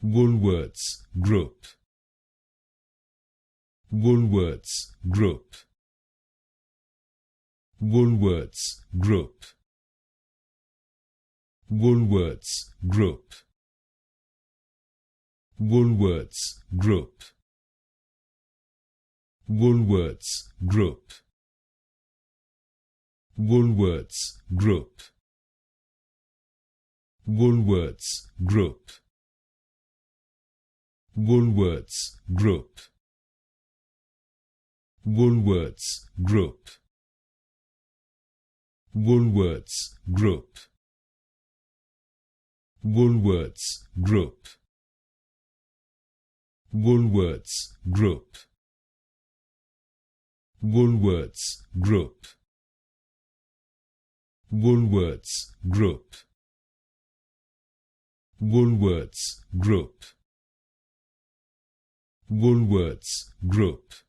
Woolworths Group. Woolworths Group. Woolworths Group. Woolworths Group. Woolworths Group. Woolworths Group. Woolworths Group. Woolworths Group. Woolworths Group. Woolworths Group. Woolworths Group. Woolworths Group. Woolworths Group. Woolworths Group. Woolworths Group. Woolworths Group. Woolworths Group.